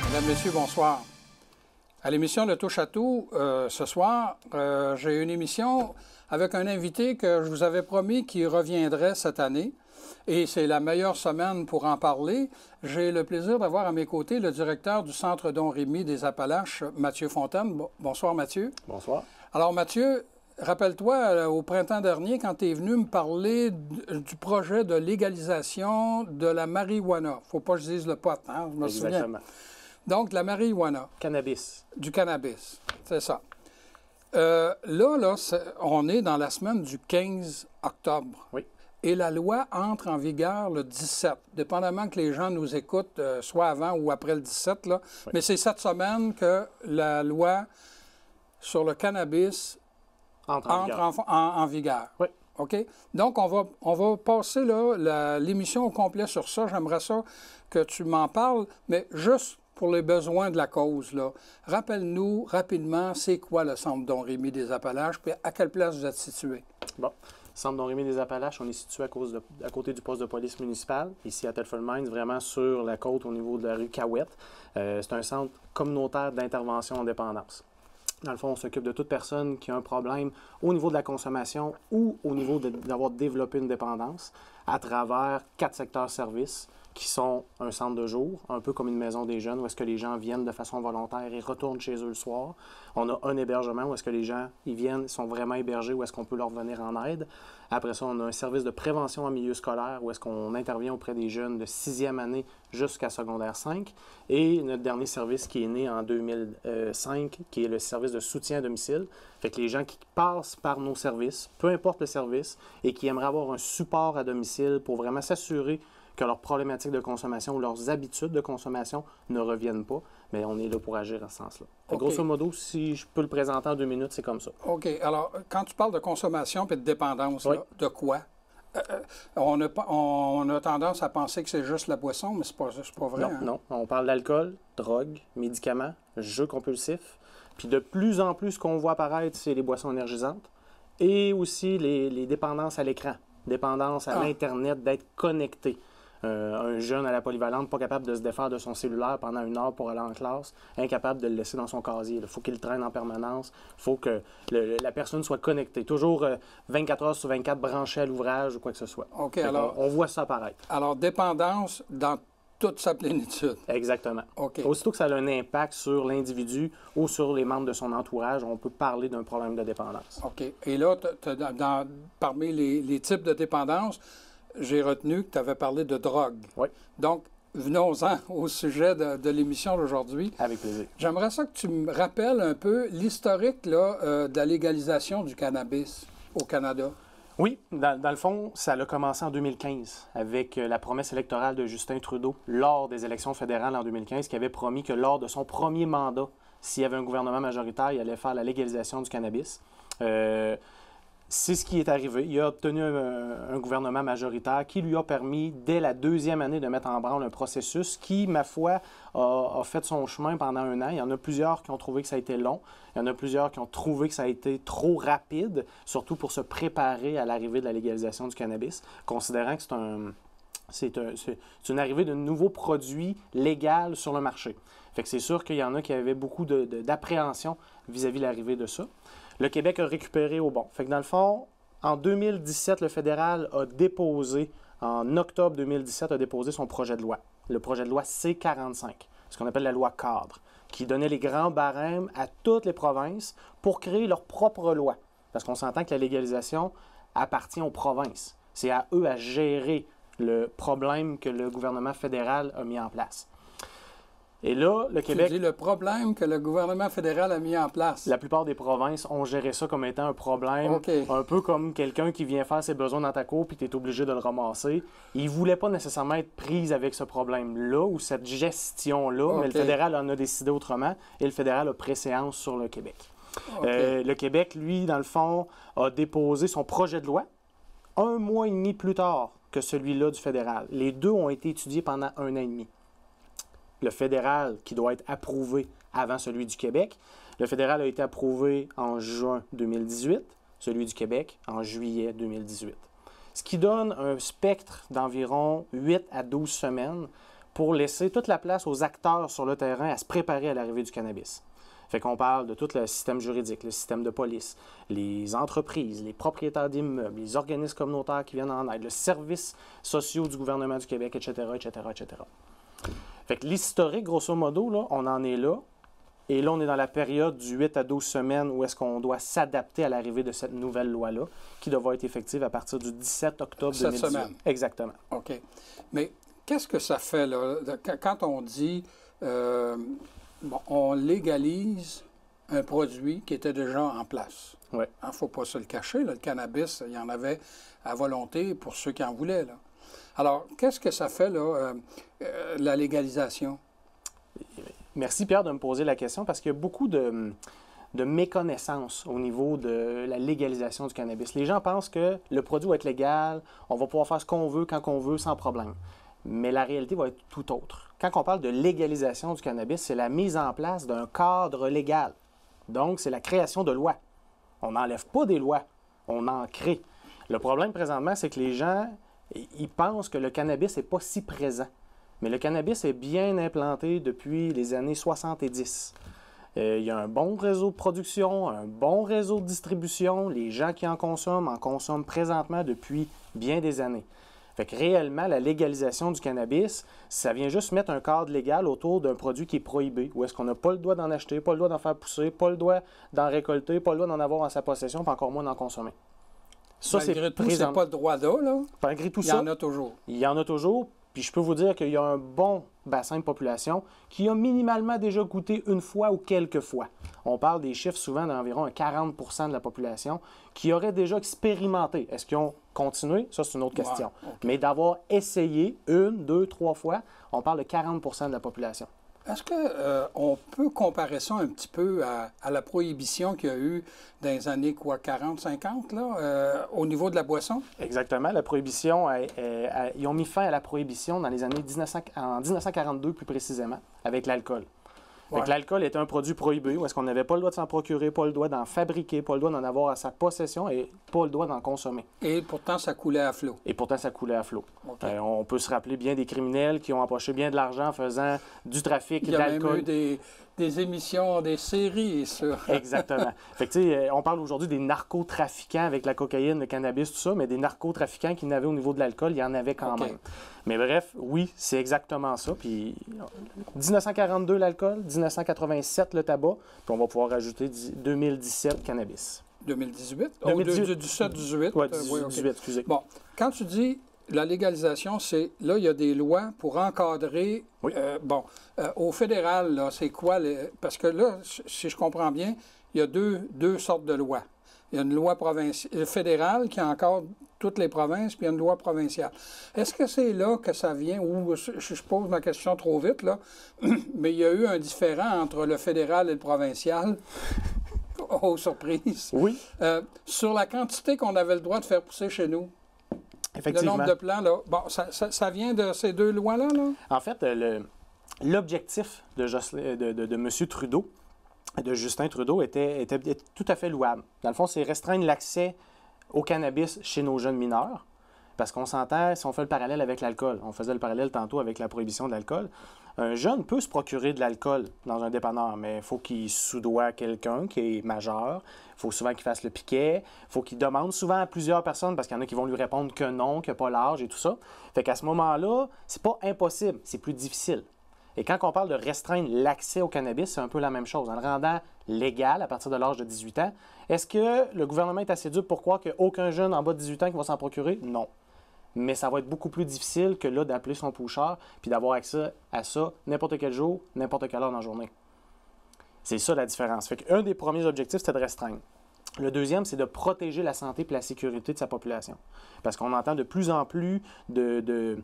Mesdames, Messieurs, bonsoir. À l'émission de Touche à tout, ce soir, j'ai une émission avec un invité que je vous avais promis qui reviendrait cette année. Et c'est la meilleure semaine pour en parler. J'ai le plaisir d'avoir à mes côtés le directeur du Centre Don Rémy des Appalaches, Mathieu Fontaine. Bonsoir, Mathieu. Bonsoir. Alors, Mathieu, rappelle-toi, au printemps dernier, quand tu es venu me parler du projet de légalisation de la marijuana. Il ne faut pas que je dise le pot, hein? Je me Exactement. souviens. Donc, la marijuana. Cannabis. Du cannabis, c'est ça. On est dans la semaine du 15 octobre. Oui. Et la loi entre en vigueur le 17, dépendamment que les gens nous écoutent, soit avant ou après le 17. Là. Oui. Mais c'est cette semaine que la loi sur le cannabis entre en vigueur. Oui. OK? Donc, on va passer là, l'émission au complet sur ça. J'aimerais ça que tu m'en parles, mais juste pour les besoins de la cause. Là. Rappelle-nous rapidement, c'est quoi le Centre Don Rémy des Appalaches, puis à quelle place vous êtes situé? Bon. Centre Don Rémy des Appalaches, on est situé à côté du poste de police municipal, ici à Telford Mines, vraiment sur la côte au niveau de la rue Cahouette. C'est un centre communautaire d'intervention en dépendance. Dans le fond, on s'occupe de toute personne qui a un problème au niveau de la consommation ou au niveau d'avoir développé une dépendance à travers 4 secteurs services qui sont un centre de jour, un peu comme une maison des jeunes, où est-ce que les gens viennent de façon volontaire et retournent chez eux le soir. On a un hébergement où est-ce que les gens ils viennent, ils sont vraiment hébergés, où est-ce qu'on peut leur venir en aide. Après ça, on a un service de prévention en milieu scolaire, où est-ce qu'on intervient auprès des jeunes de 6e année jusqu'à secondaire 5. Et notre dernier service qui est né en 2005, qui est le service de soutien à domicile. Fait que les gens qui passent par nos services, peu importe le service, et qui aimeraient avoir un support à domicile pour vraiment s'assurer que leurs problématiques de consommation ou leurs habitudes de consommation ne reviennent pas, mais on est là pour agir à ce sens-là. Okay. Grosso modo, si je peux le présenter en 2 minutes, c'est comme ça. OK. Alors, quand tu parles de consommation et de dépendance, oui. Là, de quoi? On a tendance à penser que c'est juste la boisson, mais c'est pas vrai. Non, hein? non. On parle d'alcool, drogue, médicaments, jeux compulsifs. Puis de plus en plus, ce qu'on voit apparaître, c'est les boissons énergisantes et aussi les dépendances à l'écran, dépendance à l'Internet, d'être connecté. Un jeune à la polyvalente, pas capable de se défaire de son cellulaire pendant 1 heure pour aller en classe, incapable de le laisser dans son casier. Il faut qu'il le traîne en permanence. Il faut que la personne soit connectée. Toujours 24 heures sur 24 branchée à l'ouvrage ou quoi que ce soit. OK, alors, on voit ça apparaître. Alors, dépendance dans toute sa plénitude. Exactement. OK. Aussitôt que ça a un impact sur l'individu ou sur les membres de son entourage, on peut parler d'un problème de dépendance. OK. Et là, parmi les types de dépendance, j'ai retenu que tu avais parlé de drogue. Oui. Donc, venons-en au sujet de l'émission d'aujourd'hui. Avec plaisir. J'aimerais ça que tu me rappelles un peu l'historique de la légalisation du cannabis au Canada. Oui, dans le fond, ça a commencé en 2015 avec la promesse électorale de Justin Trudeau lors des élections fédérales en 2015 qui avait promis que lors de son premier mandat, s'il y avait un gouvernement majoritaire, il allait faire la légalisation du cannabis. C'est ce qui est arrivé. Il a obtenu un gouvernement majoritaire qui lui a permis, dès la 2e année, de mettre en branle un processus qui, ma foi, a fait son chemin pendant 1 an. Il y en a plusieurs qui ont trouvé que ça a été long. Il y en a plusieurs qui ont trouvé que ça a été trop rapide, surtout pour se préparer à l'arrivée de la légalisation du cannabis, considérant que c'est une arrivée d'un nouveau produit légal sur le marché. Fait que c'est sûr qu'il y en a qui avaient beaucoup d'appréhension vis-à-vis de l'arrivée de ça. Le Québec a récupéré au bon. Fait que dans le fond, en 2017, le fédéral a déposé, en octobre 2017, a déposé son projet de loi, le projet de loi C-45, ce qu'on appelle la loi cadre, qui donnait les grands barèmes à toutes les provinces pour créer leur propre loi. Parce qu'on s'entend que la légalisation appartient aux provinces. C'est à eux à gérer le problème que le gouvernement fédéral a mis en place. Et là, le Québec... Tu dis le problème que le gouvernement fédéral a mis en place. La plupart des provinces ont géré ça comme étant un problème, un peu comme quelqu'un qui vient faire ses besoins dans ta cour puis tu es obligé de le ramasser. Ils ne voulaient pas nécessairement être pris avec ce problème-là ou cette gestion-là, mais le fédéral en a décidé autrement et le fédéral a préséance sur le Québec. Le Québec, lui, dans le fond, a déposé son projet de loi 1 mois et demi plus tard que celui-là du fédéral. Les deux ont été étudiés pendant 1 an et demi. Le fédéral qui doit être approuvé avant celui du Québec. Le fédéral a été approuvé en juin 2018, celui du Québec en juillet 2018. Ce qui donne un spectre d'environ 8 à 12 semaines pour laisser toute la place aux acteurs sur le terrain à se préparer à l'arrivée du cannabis. Fait qu'on parle de tout le système juridique, le système de police, les entreprises, les propriétaires d'immeubles, les organismes communautaires qui viennent en aide, le service sociaux du gouvernement du Québec, etc., etc., etc. Fait que l'historique, grosso modo, là, on en est là. Et là, on est dans la période du 8 à 12 semaines où est-ce qu'on doit s'adapter à l'arrivée de cette nouvelle loi-là, qui devra être effective à partir du 17 octobre 2018. Cette semaine. Exactement. OK. Mais qu'est-ce que ça fait, là, quand on dit on légalise un produit qui était déjà en place? Oui. Il ne faut pas se le cacher, là, le cannabis, il y en avait à volonté pour ceux qui en voulaient, là. Alors, qu'est-ce que ça fait, là, la légalisation? Merci, Pierre, de me poser la question parce qu'il y a beaucoup de méconnaissance au niveau de la légalisation du cannabis. Les gens pensent que le produit va être légal, on va pouvoir faire ce qu'on veut, quand on veut, sans problème. Mais la réalité va être tout autre. Quand on parle de légalisation du cannabis, c'est la mise en place d'un cadre légal. Donc, c'est la création de lois. On n'enlève pas des lois, on en crée. Le problème présentement, c'est que les gens, ils pensent que le cannabis n'est pas si présent. Mais le cannabis est bien implanté depuis les années 70. Il y a un bon réseau de production, un bon réseau de distribution. Les gens qui en consomment présentement depuis bien des années. Fait que réellement, la légalisation du cannabis, ça vient juste mettre un cadre légal autour d'un produit qui est prohibé, où est-ce qu'on n'a pas le droit d'en acheter, pas le droit d'en faire pousser, pas le droit d'en récolter, pas le droit d'en avoir en sa possession, puis encore moins d'en consommer. Ça, malgré tout, c'est pas le droit là, là. Malgré tout il ça, y en a toujours. Il y en a toujours. Puis je peux vous dire qu'il y a un bon bassin de population qui a minimalement déjà goûté une fois ou quelques fois. On parle des chiffres souvent d'environ 40 % de la population qui aurait déjà expérimenté. Est-ce qu'ils ont continué? Ça, c'est une autre question. Ouais, okay. Mais d'avoir essayé une, deux, trois fois, on parle de 40 % de la population. Est-ce qu'on peut comparer ça un petit peu à la prohibition qu'il y a eu dans les années 40, 50, là, au niveau de la boisson? Exactement. La prohibition, ils ont mis fin à la prohibition dans les années en 1942 plus précisément, avec l'alcool. Ouais. L'alcool était un produit prohibé où est-ce qu'on n'avait pas le droit de s'en procurer, pas le droit d'en fabriquer, pas le droit d'en avoir à sa possession et pas le droit d'en consommer. Et pourtant, ça coulait à flot. Okay. On peut se rappeler bien des criminels qui ont empoché bien de l'argent en faisant du trafic d'alcool. Il y a même eu des émissions, des séries sur... Exactement. Fait que, on parle aujourd'hui des narcotrafiquants avec la cocaïne, le cannabis, tout ça, mais des narcotrafiquants qui n'avaient au niveau de l'alcool, il y en avait quand même. Mais bref, oui, c'est exactement ça. Puis 1942, l'alcool, 1987, le tabac, puis on va pouvoir rajouter 2017, cannabis. 2018? 17-18? Oui, 18, excusez. Bon, quand tu dis la légalisation, c'est là, il y a des lois pour encadrer. Oui. Au fédéral, là, c'est quoi? Parce que là, si je comprends bien, il y a deux sortes de lois. Il y a une loi fédérale qui encadre toutes les provinces, puis il y a une loi provinciale. Est-ce que c'est là que ça vient, ou je pose ma question trop vite, là, mais il y a eu un différend entre le fédéral et le provincial? Oh, surprise! Oui. Sur la quantité qu'on avait le droit de faire pousser chez nous. Effectivement. Le nombre de plants, là, bon, ça vient de ces deux lois-là, là? En fait, l'objectif de M. Trudeau, de Justin Trudeau, était tout à fait louable. Dans le fond, c'est restreindre l'accès au cannabis chez nos jeunes mineurs. Parce qu'on s'entend, si on fait le parallèle avec l'alcool, on faisait le parallèle tantôt avec la prohibition de l'alcool, un jeune peut se procurer de l'alcool dans un dépanneur, mais il faut qu'il soudoie quelqu'un qui est majeur, il faut souvent qu'il fasse le piquet, il faut qu'il demande souvent à plusieurs personnes, parce qu'il y en a qui vont lui répondre que non, qu'il n'a pas l'âge et tout ça. Fait qu'à ce moment-là, c'est pas impossible, c'est plus difficile. Et quand on parle de restreindre l'accès au cannabis, c'est un peu la même chose. En le rendant légal à partir de l'âge de 18 ans, est-ce que le gouvernement est assez dur pour croire qu'il n'y a aucun jeune en bas de 18 ans qui va s'en procurer? Non. Mais ça va être beaucoup plus difficile que là d'appeler son pusher puis d'avoir accès à ça n'importe quel jour, n'importe quelle heure dans la journée. C'est ça la différence. Fait qu'un des premiers objectifs, c'était de restreindre. Le deuxième, c'est de protéger la santé et la sécurité de sa population. Parce qu'on entend de plus en plus de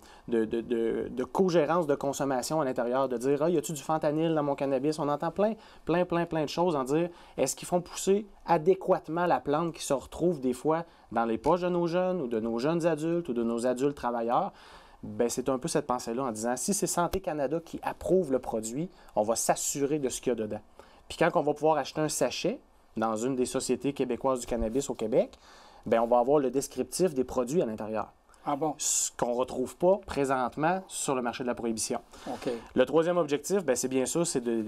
cogérance de consommation à l'intérieur, de dire « Ah, y a-tu du fentanyl dans mon cannabis? » On entend plein de choses en dire « Est-ce qu'ils font pousser adéquatement la plante qui se retrouve des fois dans les poches de nos jeunes ou de nos jeunes adultes ou de nos adultes travailleurs? » Bien, c'est un peu cette pensée-là en disant « Si c'est Santé Canada qui approuve le produit, on va s'assurer de ce qu'il y a dedans. » Puis quand on va pouvoir acheter un sachet, dans une des sociétés québécoises du cannabis au Québec, bien, on va avoir le descriptif des produits à l'intérieur. Ah bon? Ce qu'on ne retrouve pas présentement sur le marché de la prohibition. OK. Le troisième objectif, bien, c'est bien sûr, c'est de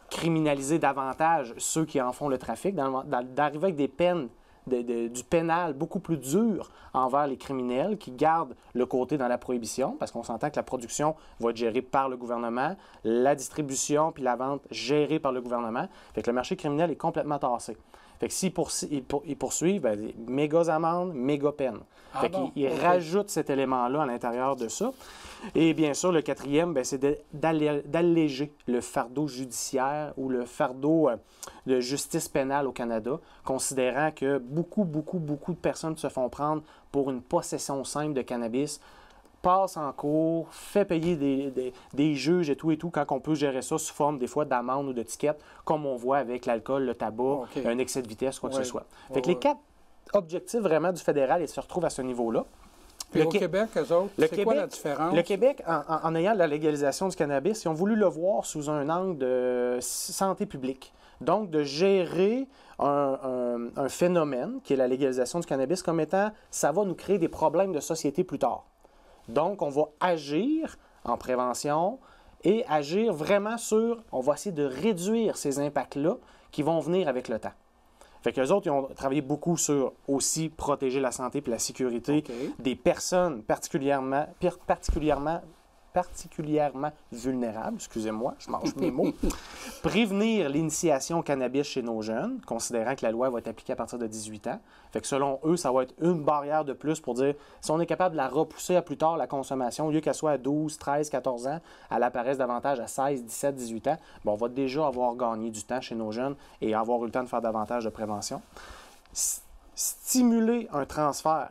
criminaliser davantage ceux qui en font le trafic, d'arriver avec des peines, du pénal beaucoup plus dur envers les criminels qui gardent le côté dans la prohibition, parce qu'on s'entend que la production va être gérée par le gouvernement, la distribution puis la vente gérée par le gouvernement. Fait que le marché criminel est complètement tassé. Fait que s'ils poursuivent, bien, méga amendes, méga peines. Ah Fait bon? qu'ils rajoutent cet élément-là à l'intérieur de ça. Et bien sûr, le quatrième, bien, c'est d'alléger le fardeau judiciaire ou le fardeau de justice pénale au Canada, considérant que beaucoup de personnes se font prendre pour une possession simple de cannabis, passe en cours, fait payer des juges et tout, quand on peut gérer ça sous forme des fois d'amende ou de ticket, comme on voit avec l'alcool, le tabac, un excès de vitesse, quoi que ce soit. Fait que les quatre objectifs vraiment du fédéral, ils se retrouvent à ce niveau-là. Puis au Québec, eux autres, c'est quoi la différence? Le Québec, en ayant la légalisation du cannabis, ils ont voulu le voir sous un angle de santé publique. Donc, de gérer un phénomène, qui est la légalisation du cannabis, comme étant, ça va nous créer des problèmes de société plus tard. Donc, on va agir en prévention et agir vraiment on va essayer de réduire ces impacts-là qui vont venir avec le temps. Fait qu'eux autres, ils ont travaillé beaucoup sur aussi protéger la santé et la sécurité des personnes particulièrement vulnérables, excusez-moi, je mange mes mots. Prévenir l'initiation au cannabis chez nos jeunes, considérant que la loi va être appliquée à partir de 18 ans. Fait que selon eux, ça va être une barrière de plus pour dire si on est capable de la repousser à plus tard, la consommation, au lieu qu'elle soit à 12, 13, 14 ans, elle apparaisse davantage à 16, 17, 18 ans, bien, on va déjà avoir gagné du temps chez nos jeunes et avoir eu le temps de faire davantage de prévention. Stimuler un transfert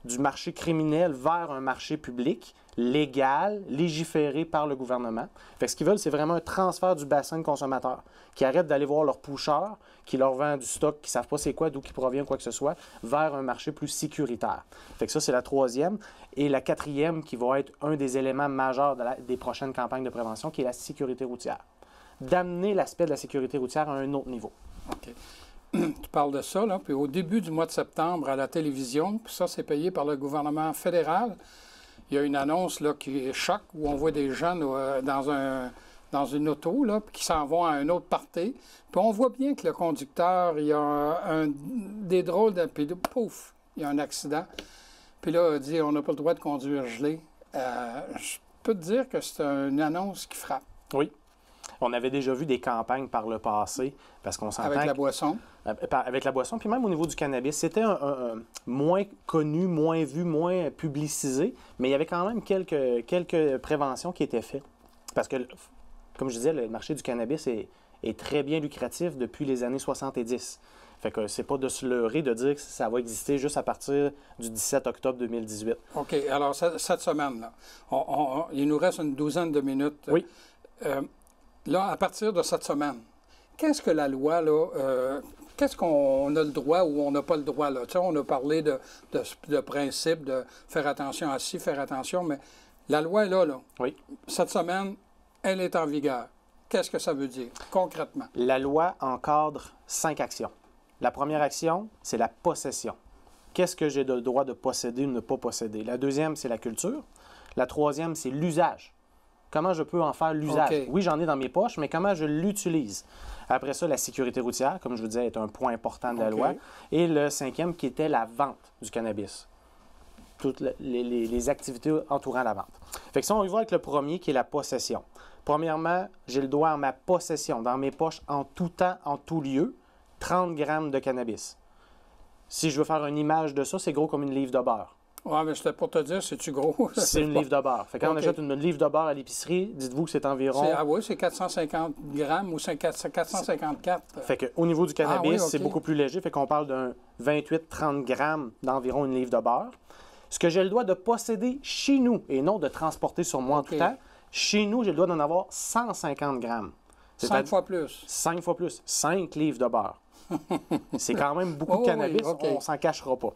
du marché criminel vers un marché public, légal, légiféré par le gouvernement. Fait que ce qu'ils veulent, c'est vraiment un transfert du bassin de consommateurs, qui arrêtent d'aller voir leur pusher, qui leur vend du stock, qui ne savent pas c'est quoi, d'où il provient, quoi que ce soit, vers un marché plus sécuritaire. Fait que ça, c'est la troisième. Et la quatrième, qui va être un des éléments majeurs des prochaines campagnes de prévention, qui est la sécurité routière. D'amener l'aspect de la sécurité routière à un autre niveau. OK. Tu parles de ça, là, puis au début du mois de septembre, à la télévision, puis ça, c'est payé par le gouvernement fédéral. Il y a une annonce là, qui choque, où on voit des jeunes dans une auto là, qui s'en vont à un autre party. Puis on voit bien que le conducteur, il y a des drôles de... Puis pouf, il y a un accident. Puis là, il dit, on n'a pas le droit de conduire gelé. Je peux te dire que c'est une annonce qui frappe. Oui. On avait déjà vu des campagnes par le passé, parce qu'on s'entend... Avec la boisson. Avec la boisson, puis même au niveau du cannabis. C'était moins connu, moins vu, moins publicisé, mais il y avait quand même quelques préventions qui étaient faites. Parce que, comme je disais, le marché du cannabis est très bien lucratif depuis les années 70. Fait que c'est pas de se leurrer de dire que ça va exister juste à partir du 17 octobre 2018. OK. Alors, cette semaine-là, il nous reste une douzaine de minutes. Oui. Là, à partir de cette semaine, qu'est-ce que la loi, là, qu'est-ce qu'on a le droit ou on n'a pas le droit, là? Tu sais, on a parlé de principe, de faire attention à ci, faire attention, mais la loi est là. Oui. Cette semaine, elle est en vigueur. Qu'est-ce que ça veut dire, concrètement? La loi encadre 5 actions. La première action, c'est la possession. Qu'est-ce que j'ai le droit de posséder ou ne pas posséder? La deuxième, c'est la culture. La troisième, c'est l'usage. Comment je peux en faire l'usage? Okay. Oui, j'en ai dans mes poches, mais comment je l'utilise? Après ça, la sécurité routière, comme je vous disais, est un point important de la loi. Et le cinquième, qui était la vente du cannabis. Toutes les activités entourant la vente. Fait que ça, on y va avec le premier, qui est la possession. Premièrement, j'ai le droit en ma possession, dans mes poches, en tout temps, en tout lieu, 30 grammes de cannabis. Si je veux faire une image de ça, c'est gros comme une livre de beurre. Oui, mais c'était pour te dire, c'est-tu gros? C'est une livre de beurre. Fait que quand on achète une livre de beurre à l'épicerie, dites-vous que c'est environ... Ah oui, c'est 450 grammes ou 454. Fait que au niveau du cannabis, c'est beaucoup plus léger. Fait qu'on parle d'un 28-30 grammes d'environ une livre de beurre. Ce que j'ai le droit de posséder chez nous, et non de transporter sur moi en tout temps, chez nous, j'ai le droit d'en avoir 150 grammes. 5 fois plus. 5 fois plus. 5 livres de beurre. C'est quand même beaucoup de cannabis. On s'en cachera pas.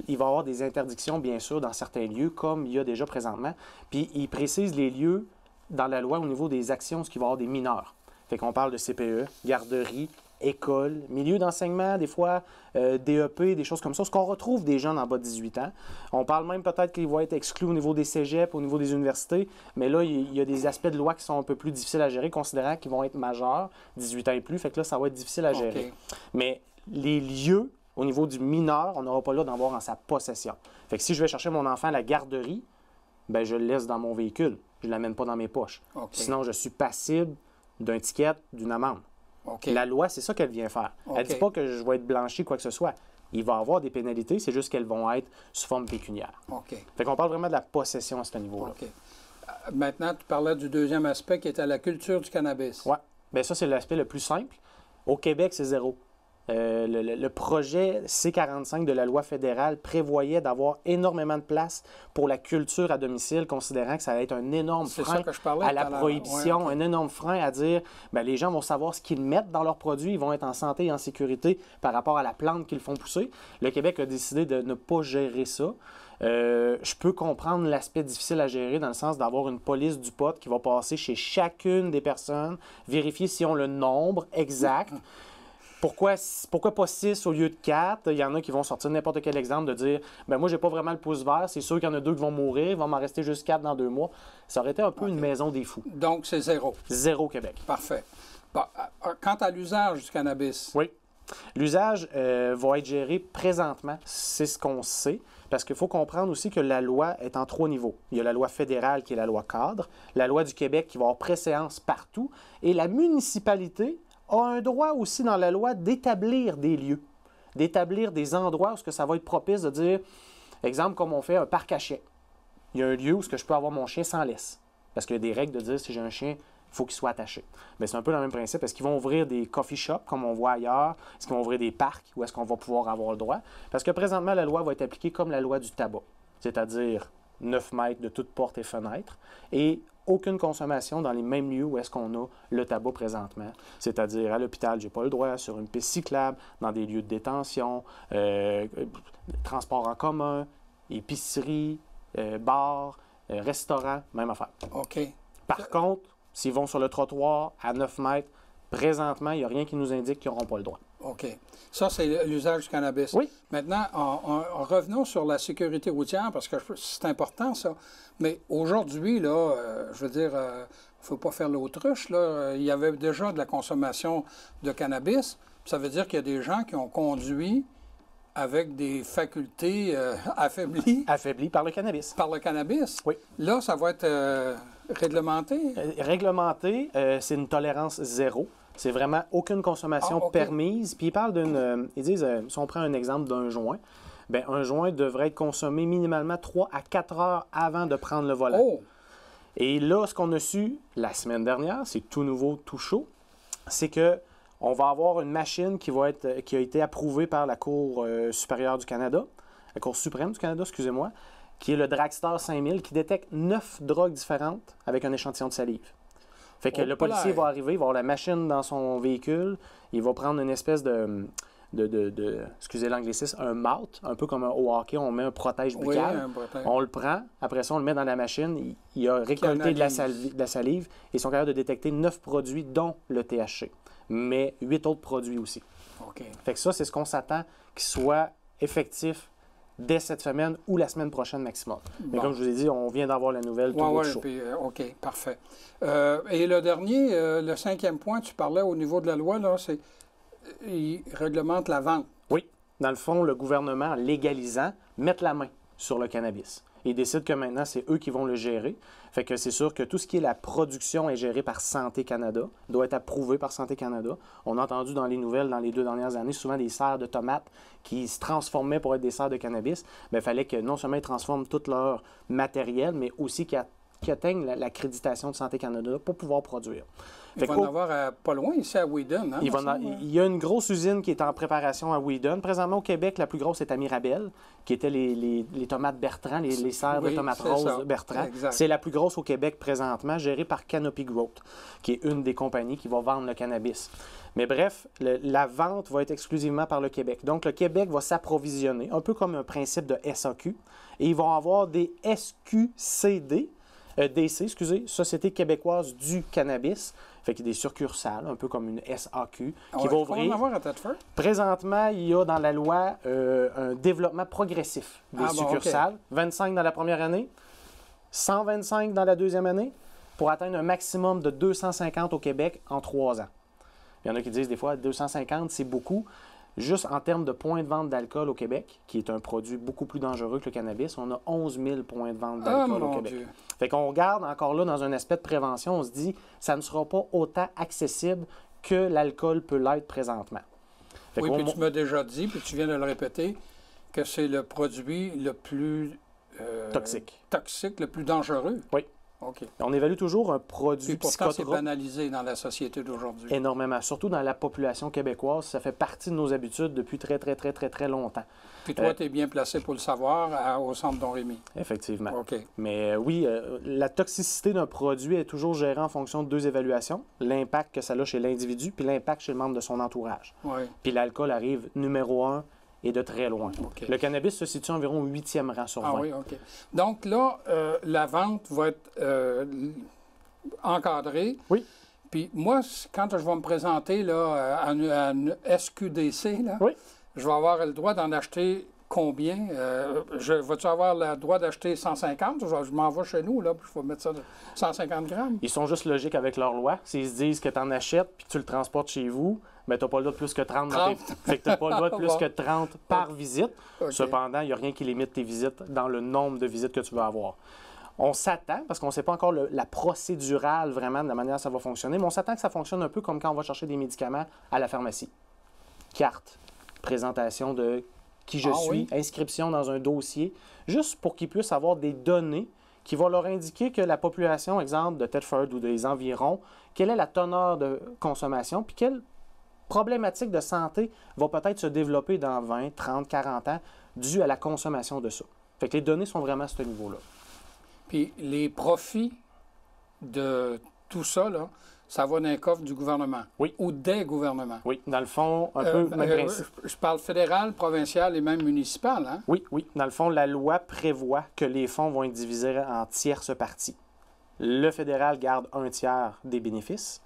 Il va y avoir des interdictions, bien sûr, dans certains lieux, comme il y a déjà présentement. Puis, il précise les lieux dans la loi au niveau des actions, ce qui va y avoir des mineurs. Fait qu'on parle de CPE, garderie, écoles, milieux d'enseignement, des fois DEP, des choses comme ça, parce qu'on retrouve des jeunes en bas de 18 ans. On parle même peut-être qu'ils vont être exclus au niveau des cégeps, au niveau des universités, mais là, il y a des aspects de loi qui sont un peu plus difficiles à gérer, considérant qu'ils vont être majeurs, 18 ans et plus, fait que là, ça va être difficile à gérer. Mais les lieux, au niveau du mineur, on n'aura pas là d'en avoir en sa possession. Fait que si je vais chercher mon enfant à la garderie, ben je le laisse dans mon véhicule. Je ne l'amène pas dans mes poches. Sinon, je suis passible d'un ticket, d'une amende. La loi, c'est ça qu'elle vient faire. Elle ne dit pas que je vais être blanchi, quoi que ce soit. Il va y avoir des pénalités, c'est juste qu'elles vont être sous forme pécuniaire. Fait qu'on parle vraiment de la possession à ce niveau-là. Maintenant, tu parlais du deuxième aspect qui était la culture du cannabis. Oui. Bien, ça, c'est l'aspect le plus simple. Au Québec, c'est zéro. Le projet C-45 de la loi fédérale prévoyait d'avoir énormément de place pour la culture à domicile, considérant que ça allait être un énorme frein à la prohibition, un énorme frein à dire bien, les gens vont savoir ce qu'ils mettent dans leurs produits, ils vont être en santé et en sécurité par rapport à la plante qu'ils font pousser. Le Québec a décidé de ne pas gérer ça. Je peux comprendre l'aspect difficile à gérer dans le sens d'avoir une police du pot qui va passer chez chacune des personnes, vérifier s'ils ont le nombre exact. Pourquoi pas 6 au lieu de 4? Il y en a qui vont sortir n'importe quel exemple de dire ben moi, j'ai pas vraiment le pouce vert, c'est sûr qu'il y en a 2 qui vont mourir, il va m'en rester juste 4 dans 2 mois. Ça aurait été un peu une maison des fous. Donc, c'est zéro. Zéro Québec. Parfait. Bon, quant à l'usage du cannabis. Oui. L'usage va être géré présentement, c'est ce qu'on sait, parce qu'il faut comprendre aussi que la loi est en 3 niveaux. Il y a la loi fédérale qui est la loi cadre, la loi du Québec qui va avoir préséance partout, et la municipalité a un droit aussi dans la loi d'établir des lieux, d'établir des endroits où ça va être propice de dire, exemple, comme on fait un parc à chiens. Il y a un lieu où je peux avoir mon chien sans laisse. Parce qu'il y a des règles de dire, si j'ai un chien, il faut qu'il soit attaché. Mais c'est un peu le même principe. Est-ce qu'ils vont ouvrir des coffee shops, comme on voit ailleurs? Est-ce qu'ils vont ouvrir des parcs, ou est-ce qu'on va pouvoir avoir le droit? Parce que présentement, la loi va être appliquée comme la loi du tabac, c'est-à-dire 9 mètres de toute porte et fenêtre, et aucune consommation dans les mêmes lieux où est-ce qu'on a le tabac présentement. C'est-à-dire à l'hôpital, j'ai pas le droit, sur une piste cyclable, dans des lieux de détention, transport en commun, épicerie, bar, restaurant, même affaire. Par contre, s'ils vont sur le trottoir à 9 mètres, présentement, il n'y a rien qui nous indique qu'ils n'auront pas le droit. Ça, c'est l'usage du cannabis. Oui. Maintenant, revenons sur la sécurité routière, parce que c'est important, ça. Mais aujourd'hui, là, je veux dire, il ne faut pas faire l'autruche, là. Il y avait déjà de la consommation de cannabis. Ça veut dire qu'il y a des gens qui ont conduit avec des facultés affaiblies. Affaiblies par le cannabis. Par le cannabis? Oui. Là, ça va être réglementé? Réglementé, c'est une tolérance zéro. C'est vraiment aucune consommation permise. Puis ils parlent ils disent, si on prend un exemple d'un joint, bien, un joint devrait être consommé minimalement 3 à 4 heures avant de prendre le volant. Et là, ce qu'on a su la semaine dernière, c'est tout nouveau, tout chaud, c'est que on va avoir une machine qui a été approuvée par la Cour supérieure du Canada, la Cour suprême du Canada, excusez-moi, qui est le Dragster 5000, qui détecte 9 drogues différentes avec un échantillon de salive. Fait que le policier va arriver, il va avoir la machine dans son véhicule, il va prendre une espèce de excusez l'anglicisme, un mouth, un peu comme au hockey, on met un protège buccal. On le prend, après ça, on le met dans la machine, il a récolté de la salive, et ils sont capables de détecter 9 produits, dont le THC, mais 8 autres produits aussi. Fait que ça, c'est ce qu'on s'attend qu'il soit effectif dès cette semaine ou la semaine prochaine maximum. Mais comme je vous ai dit, on vient d'avoir la nouvelle tout chaud. OK, parfait. Et le dernier, le 5e point, tu parlais au niveau de la loi, là, c'est il réglemente la vente. Oui. Dans le fond, le gouvernement, en légalisant, met la main sur le cannabis. Ils décident que maintenant, c'est eux qui vont le gérer. Fait que c'est sûr que tout ce qui est la production est géré par Santé Canada, doit être approuvé par Santé Canada. On a entendu dans les nouvelles, dans les 2 dernières années, souvent des serres de tomates qui se transformaient pour être des serres de cannabis. Bien, il fallait que non seulement ils transforment tout leur matériel, mais aussi qu'ils atteignent l'accréditation de Santé Canada pour pouvoir produire. Il va en avoir pas loin, ici à Whedon. Hein, il y a une grosse usine qui est en préparation à Whedon. Présentement, au Québec, la plus grosse est à Mirabel, qui était les tomates Bertrand, les serres de tomates roses Bertrand. C'est la plus grosse au Québec présentement, gérée par Canopy Growth, qui est une des compagnies qui va vendre le cannabis. Mais bref, la vente va être exclusivement par le Québec. Donc, le Québec va s'approvisionner, un peu comme un principe de SAQ, et ils vont avoir des SQCD, DC, excusez, Société québécoise du cannabis. Fait qu'il y a des succursales, un peu comme une SAQ, qui va ouvrir. On va en avoir à Thetford? Présentement, il y a dans la loi un développement progressif des succursales. Okay. 25 dans la première année, 125 dans la deuxième année, pour atteindre un maximum de 250 au Québec en 3 ans. Il y en a qui disent des fois 250, c'est beaucoup. Juste en termes de points de vente d'alcool au Québec, qui est un produit beaucoup plus dangereux que le cannabis, on a 11 000 points de vente d'alcool au Québec. Dieu. Fait qu'on regarde encore là dans un aspect de prévention, on se dit ça ne sera pas autant accessible que l'alcool peut l'être présentement. Fait oui, puis tu m'as déjà dit, puis tu viens de le répéter, que c'est le produit le plus toxique, le plus dangereux. Oui. Okay. On évalue toujours un produit psychotrope. Pourtant, c'est banalisé dans la société d'aujourd'hui. Énormément. Surtout dans la population québécoise. Ça fait partie de nos habitudes depuis très, très, très, très, très longtemps. Puis toi, tu es bien placé pour le savoir au Centre Don Rémy. Effectivement. OK. Mais oui, la toxicité d'un produit est toujours gérée en fonction de 2 évaluations. L'impact que ça a chez l'individu, puis l'impact chez le membre de son entourage. Oui. Puis l'alcool arrive numéro 1 et de très loin. Okay. Le cannabis se situe environ au 8e rang sur 20. Ah oui, OK. Donc là, la vente va être encadrée. Oui. Puis moi, quand je vais me présenter là, à une SQDC, là, oui. je vais avoir le droit d'en acheter combien? Vas-tu avoir le droit d'acheter 150? Je m'en vais chez nous, là, puis il faut mettre ça de 150 grammes. Ils sont juste logiques avec leur loi. S'ils se disent que tu en achètes puis tu le transportes chez vous, bien, tu n'as pas le droit de plus que 30. Fait que tu n'as pas le droit de plus que 30 par visite. Okay. Cependant, il n'y a rien qui limite tes visites dans le nombre de visites que tu vas avoir. On s'attend, parce qu'on ne sait pas encore la procédurale vraiment de la manière dont ça va fonctionner, mais on s'attend que ça fonctionne un peu comme quand on va chercher des médicaments à la pharmacie. Carte, présentation de qui je suis, oui. Inscription dans un dossier, juste pour qu'ils puissent avoir des données qui vont leur indiquer que la population, exemple, de Thetford ou des environs, quelle est la teneur de consommation, puis quelle problématique de santé va peut-être se développer dans 20, 30, 40 ans due à la consommation de ça. Fait que les données sont vraiment à ce niveau-là. Puis les profits de tout ça, là, ça va dans les coffres du gouvernement. Oui. Ou des gouvernements. Oui, dans le fond, un peu même principe. Je parle fédéral, provincial et même municipal. Hein? Oui, oui. Dans le fond, la loi prévoit que les fonds vont être divisés en tierces parties. Le fédéral garde 1/3 des bénéfices.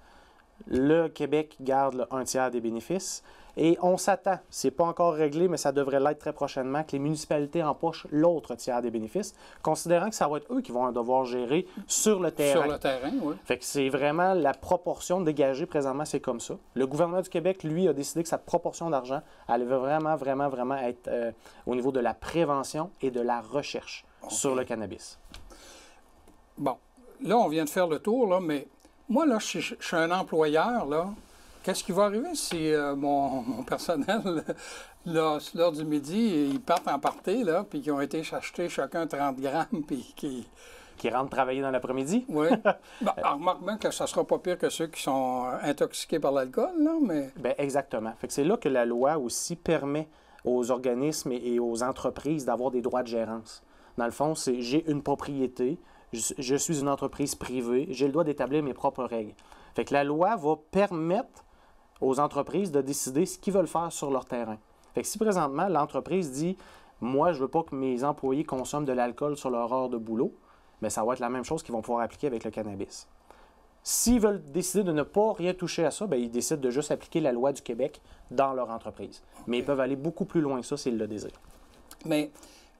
Le Québec garde le 1/3 des bénéfices. Et on s'attend, c'est pas encore réglé, mais ça devrait l'être très prochainement, que les municipalités empochent l'autre tiers des bénéfices, considérant que ça va être eux qui vont devoir gérer sur le terrain. Sur le terrain, oui. Fait que c'est vraiment la proportion dégagée présentement, c'est comme ça. Le gouvernement du Québec, lui, a décidé que sa proportion d'argent, elle veut vraiment être au niveau de la prévention et de la recherche sur le cannabis. Bon, là, on vient de faire le tour, là, mais moi, là, je suis un employeur, là. Qu'est-ce qui va arriver si mon personnel, là, sur l'heure du midi, ils partent en party, là, puis qu'ils ont été achetés chacun 30 grammes, puis qui rentrent travailler dans l'après-midi? Oui. Ben, remarque bien que ça ne sera pas pire que ceux qui sont intoxiqués par l'alcool, là, mais... Bien, exactement. Fait que c'est là que la loi aussi permet aux organismes et aux entreprises d'avoir des droits de gérance. Dans le fond, c'est j'ai une propriété, je suis une entreprise privée, j'ai le droit d'établir mes propres règles. Fait que la loi va permettre aux entreprises de décider ce qu'ils veulent faire sur leur terrain. Fait que si présentement, l'entreprise dit « Moi, je ne veux pas que mes employés consomment de l'alcool sur leur heure de boulot », bien, ça va être la même chose qu'ils vont pouvoir appliquer avec le cannabis. S'ils veulent décider de ne pas rien toucher à ça, bien, ils décident de juste appliquer la loi du Québec dans leur entreprise. Okay. Mais ils peuvent aller beaucoup plus loin que ça s'ils le désirent. Mais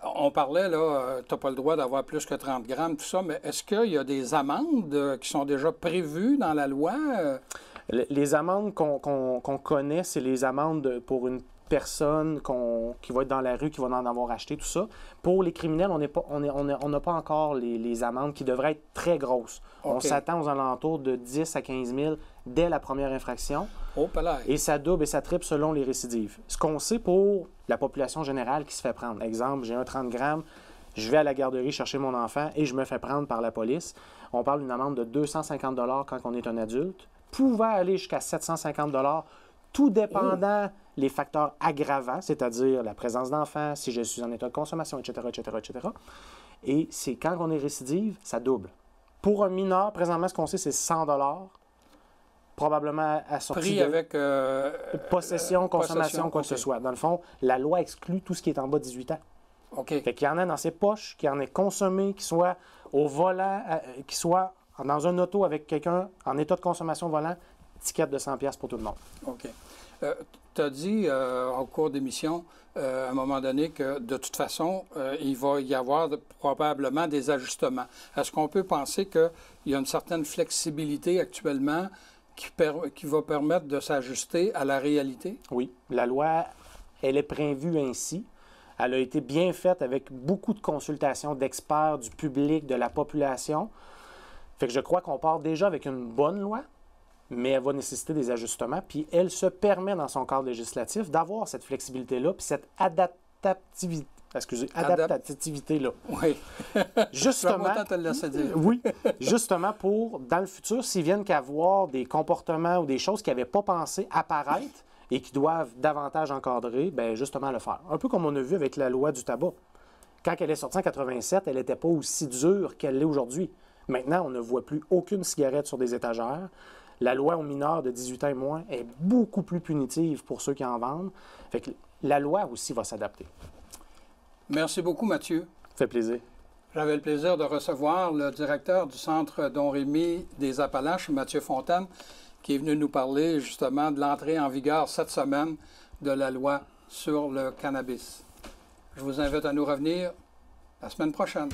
on parlait, là, tu n'as pas le droit d'avoir plus que 30 grammes, tout ça, mais est-ce qu'il y a des amendes qui sont déjà prévues dans la loi? Les amendes qu'on connaît, c'est les amendes pour une personne qui va être dans la rue, qui va en avoir acheté, tout ça. Pour les criminels, on n'a pas encore les amendes qui devraient être très grosses. Okay. On s'attend aux alentours de 10 à 15 000 dès la première infraction. Oh, et ça double et ça triple selon les récidives. Ce qu'on sait pour la population générale qui se fait prendre. Exemple, j'ai un 30 grammes, je vais à la garderie chercher mon enfant et je me fais prendre par la police. On parle d'une amende de 250 $ quand on est un adulte, pouvant aller jusqu'à 750 $, tout dépendant les facteurs aggravants, c'est-à-dire la présence d'enfants, si je suis en état de consommation, etc., etc., etc. Et c'est quand on est récidive, ça double. Pour un mineur, présentement, ce qu'on sait, c'est 100 $, probablement assorti prix avec possession, consommation, quoi que ce soit. Dans le fond, la loi exclut tout ce qui est en bas de 18 ans. OK. Fait qu'il y en a dans ses poches, qui en ait consommé, qui soit au volant, qui soit dans un auto avec quelqu'un en état de consommation au volant, ticket de 100$ pour tout le monde. OK. Tu as dit au cours d'émission, à un moment donné, que de toute façon, il va y avoir probablement des ajustements. Est-ce qu'on peut penser qu'il y a une certaine flexibilité actuellement qui va permettre de s'ajuster à la réalité? Oui. La loi, elle est prévue ainsi. Elle a été bien faite avec beaucoup de consultations d'experts, du public, de la population. Fait que je crois qu'on part déjà avec une bonne loi, mais elle va nécessiter des ajustements. Puis elle se permet, dans son cadre législatif, d'avoir cette flexibilité-là, puis cette adaptativité-là. Oui. Justement, je vais te le laisser dire. Oui, justement pour, dans le futur, s'ils viennent qu'à voir des comportements ou des choses qu'ils n'avaient pas pensé apparaître et qui doivent davantage encadrer, bien justement le faire. Un peu comme on a vu avec la loi du tabac. Quand elle est sortie en 87, elle n'était pas aussi dure qu'elle l'est aujourd'hui. Maintenant, on ne voit plus aucune cigarette sur des étagères. La loi aux mineurs de 18 ans et moins est beaucoup plus punitive pour ceux qui en vendent. Fait que la loi aussi va s'adapter. Merci beaucoup, Mathieu. Ça fait plaisir. J'avais le plaisir de recevoir le directeur du Centre Don Rémy des Appalaches, Mathieu Fontaine, qui est venu nous parler justement de l'entrée en vigueur cette semaine de la loi sur le cannabis. Je vous invite à nous revenir la semaine prochaine.